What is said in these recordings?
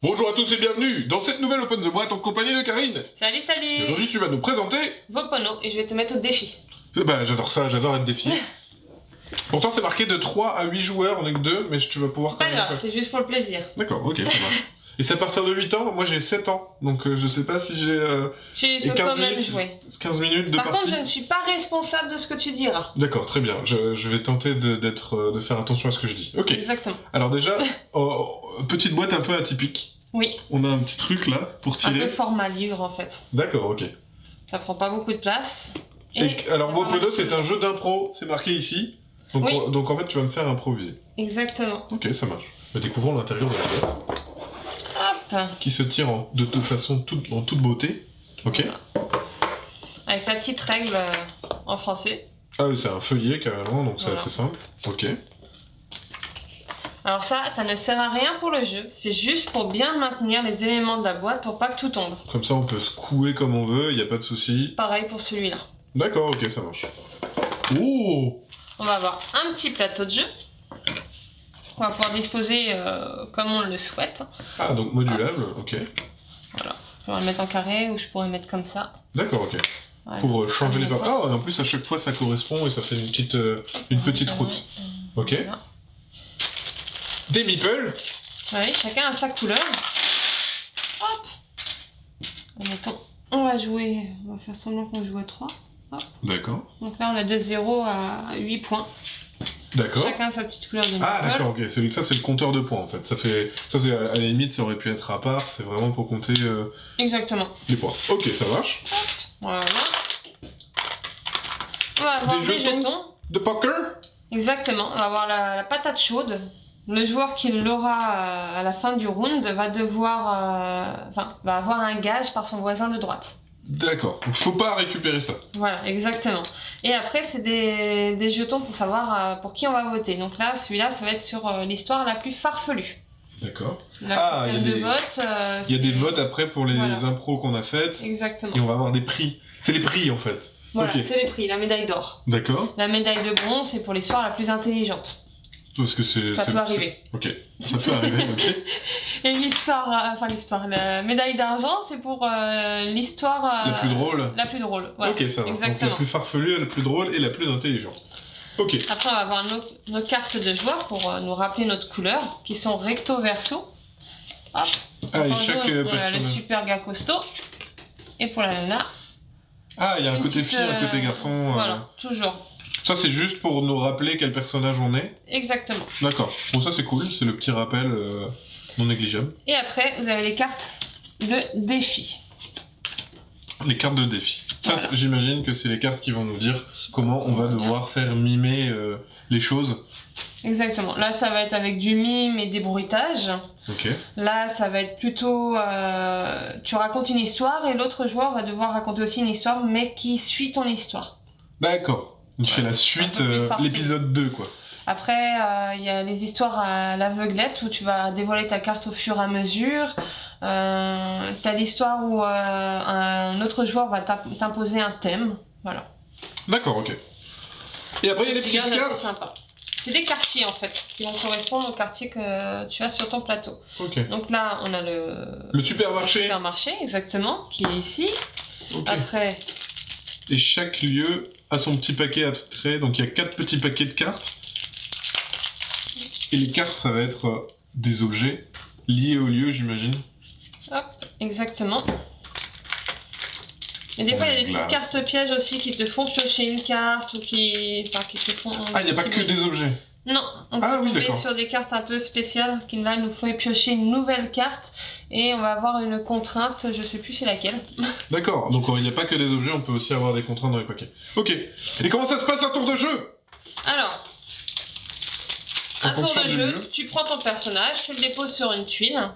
Bonjour à tous et bienvenue dans cette nouvelle Open the Boîte en compagnie de Karine. Salut, salut. Aujourd'hui tu vas nous présenter... Vopono, et je vais te mettre au défi. Bah j'adore ça, j'adore être défi. Pourtant c'est marqué de 3 à 8 joueurs, on est que 2, mais tu vas pouvoir... C'est pas grave, c'est juste pour le plaisir. D'accord, ok, ça marche. Et c'est à partir de 8 ans, moi j'ai 7 ans, donc je sais pas si j'ai... Tu peux quand même jouer. 15 minutes de Par partie. contre, je ne suis pas responsable de ce que tu diras. D'accord, très bien, je vais tenter de faire attention à ce que je dis. Ok. Exactement. Alors déjà, petite boîte un peu atypique. Oui. On a un petit truc là pour tirer. Un peu format livre en fait. D'accord, ok. Ça prend pas beaucoup de place. Alors Vopono c'est un jeu d'impro, c'est marqué ici. Donc, oui. Donc en fait tu vas me faire improviser. Exactement. Ok, ça marche. Bah, découvrons l'intérieur de la boîte. Hop. Qui se tire de toute façon en toute beauté. Ok. Voilà. Avec la petite règle en français. Ah oui, c'est un feuillet carrément, donc c'est assez simple. Ok. Alors ça ne sert à rien pour le jeu, c'est juste pour bien maintenir les éléments de la boîte pour pas que tout tombe. Comme ça on peut secouer comme on veut, y a pas de souci. Pareil pour celui-là. D'accord, ok, ça marche. Oh! On va avoir un petit plateau de jeu. On va pouvoir disposer comme on le souhaite. Ah, donc modulable, ok. Voilà. Je pourrais le mettre en carré ou je pourrais le mettre comme ça. D'accord, ok. Voilà. Pour changer les parties. Ah, en plus à chaque fois ça correspond et ça fait une petite route. Ok. Voilà. Des meeples. Oui, chacun a sa couleur. Hop. Admettons, on va faire semblant qu'on joue à 3. Hop. D'accord. Donc là, on a de 0 à 8 points. D'accord. Chacun a sa petite couleur de meeple. Ah d'accord, ok. Ça c'est le compteur de points en fait. Ça c'est à la limite, ça aurait pu être à part. C'est vraiment pour compter Exactement. les points. Ok, ça marche. Voilà. On va avoir des jetons. De poker. Exactement. On va avoir la patate chaude. Le joueur qui l'aura à la fin du round va avoir un gage par son voisin de droite. D'accord. Donc faut pas récupérer ça. Voilà, exactement. Et après, c'est des jetons pour savoir pour qui on va voter. Donc là, celui-là, ça va être sur l'histoire la plus farfelue. D'accord. Il y a des votes. Il y a des votes après pour les impros qu'on a faites. Exactement. Et on va avoir des prix. C'est les prix en fait. Voilà, okay. C'est les prix. La médaille d'or. D'accord. La médaille de bronze, c'est pour l'histoire la plus intelligente. Parce que ça peut arriver. Ok, ça peut arriver, ok. Et la médaille d'argent, c'est pour l'histoire... la plus drôle. La plus drôle, voilà. Ok, ça va. Exactement. Donc la plus farfelue, la plus drôle et la plus intelligente. Ok. Après, on va avoir nos cartes de joueurs pour nous rappeler notre couleur, qui sont recto-verso. Hop. Ah, et chaque on a personne... le super gars costaud. Et pour la nana... Ah, il y a un côté fille, un côté garçon. Voilà, toujours. Ça, c'est juste pour nous rappeler quel personnage on est. Exactement. D'accord. Bon, ça, c'est cool. C'est le petit rappel non négligeable. Et après, vous avez les cartes de défi. Les cartes de défi. Ça, j'imagine que c'est les cartes qui vont nous dire comment on va devoir faire mimer les choses. Exactement. Là, ça va être avec du mime et des bruitages. Ok. Là, ça va être plutôt... tu racontes une histoire et l'autre joueur va devoir raconter aussi une histoire, mais qui suit ton histoire. D'accord. Il fait la suite, l'épisode 2, quoi. Après, il y a les histoires à l'aveuglette où tu vas dévoiler ta carte au fur et à mesure. T'as l'histoire où un autre joueur va t'imposer un thème. Voilà. D'accord, ok. Et après, il y a des petites cartes. C'est des quartiers, en fait, qui vont correspondre au quartier que tu as sur ton plateau. Ok. Donc là, on a le supermarché. Le supermarché, exactement, qui est ici. Ok. Après... Et chaque lieu a son petit paquet à traits, donc il y a 4 petits paquets de cartes. Et les cartes, ça va être des objets liés au lieu, j'imagine. Hop, exactement. Et des fois, il y a des petites cartes pièges aussi qui te font piocher une carte ou qui te font... Ah, il n'y a pas que des objets. Non, on peut tomber sur des cartes un peu spéciales qui là nous font piocher une nouvelle carte et on va avoir une contrainte, je sais plus c'est laquelle. D'accord, donc il n'y a pas que des objets, on peut aussi avoir des contraintes dans les paquets. Ok, et comment ça se passe un tour de jeu? Alors, un tour de jeu, tu prends ton personnage, tu le déposes sur une tuile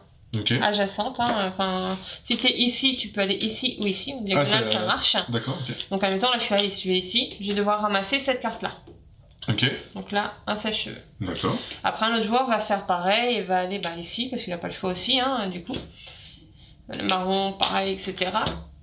adjacente. Enfin, si tu es ici, tu peux aller ici ou ici, en diagonale ça marche. D'accord, ok. Donc en même temps, là je vais ici, je vais devoir ramasser cette carte-là. Ok. Donc là, un sèche-cheveux. D'accord. Après, un autre joueur va faire pareil et va aller ici, parce qu'il n'a pas le choix aussi, du coup. Le marron, pareil, etc.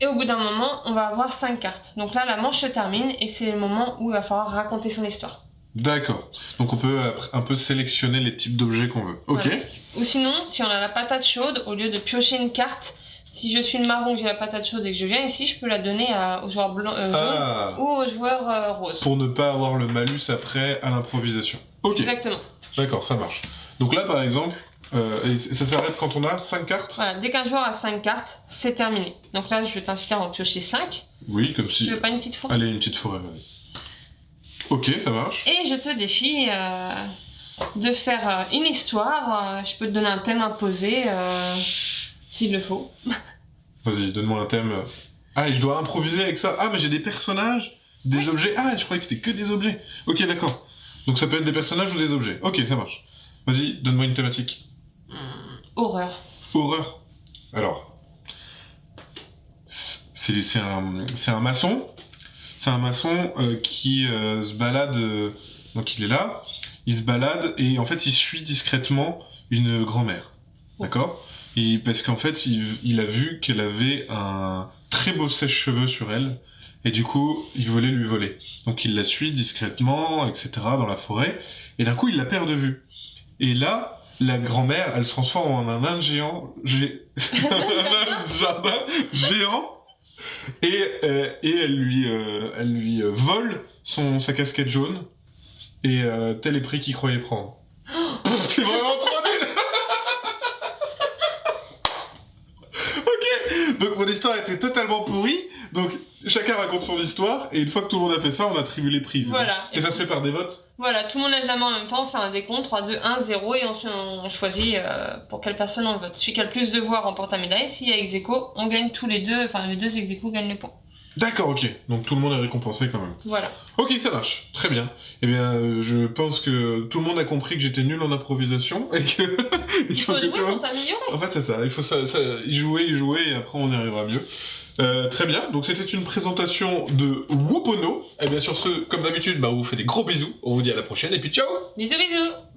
Et au bout d'un moment, on va avoir 5 cartes. Donc là, la manche se termine et c'est le moment où il va falloir raconter son histoire. D'accord. Donc on peut un peu sélectionner les types d'objets qu'on veut. Ok. Voilà. Ou sinon, si on a la patate chaude, au lieu de piocher une carte, si je suis le marron, que j'ai la patate chaude et que je viens ici, je peux la donner au joueur blanc, jaune ou au joueur rose. Pour ne pas avoir le malus après à l'improvisation. Ok. Exactement. D'accord, ça marche. Donc là, par exemple, ça s'arrête quand on a 5 cartes. Voilà, dès qu'un joueur a 5 cartes, c'est terminé. Donc là, je vais t'inciter à en piocher 5. Oui, comme si... Tu veux pas une petite forêt? Allez, une petite forêt, vas-y. Ok, ça marche. Et je te défie de faire une histoire. Je peux te donner un thème imposé, s'il le faut. Vas-y, donne-moi un thème. Ah, et je dois improviser avec ça. Ah, mais j'ai des personnages, des objets. Ah, je croyais que c'était que des objets. Ok, d'accord. Donc ça peut être des personnages ou des objets. Ok, ça marche. Vas-y, donne-moi une thématique. Horreur. Horreur. Alors, c'est un maçon. C'est un maçon qui se balade. Donc il est là. Il se balade et en fait il suit discrètement une grand-mère. D'accord ? Parce qu'en fait il a vu qu'elle avait un très beau sèche-cheveux sur elle. Et du coup, il voulait lui voler. Donc il la suit discrètement, etc. dans la forêt. Et d'un coup, il la perd de vue. Et là, la grand-mère, elle se transforme en un nain géant. un nain de jardin géant. Et elle lui vole sa casquette jaune. Et tel est prix qu'il croyait prendre. C'est vraiment trop nul. Ok. Donc mon histoire était totalement pourrie. Donc chacun raconte son histoire. Et une fois que tout le monde a fait ça, on attribue les prix. Voilà. Et ça se fait par des votes. Voilà, tout le monde lève la main en même temps, on fait un décompte, 3, 2, 1, 0, et on choisit pour quelle personne on vote. Celui qui a le plus de voix remporte la médaille. S'il y a ex-aequo, on gagne tous les deux, enfin les deux ex-aequo gagnent le point. D'accord, ok. Donc tout le monde est récompensé quand même. Voilà. Ok, ça marche. Très bien. Eh bien, je pense que tout le monde a compris que j'étais nul en improvisation et que... Il faut jouer pour t'améliorer. En fait, c'est ça. Il faut y jouer, et après on y arrivera mieux. Très bien. Donc c'était une présentation de Whoop Ono. Et bien sur ce, comme d'habitude, on vous fait des gros bisous. On vous dit à la prochaine et puis ciao. Bisous bisous.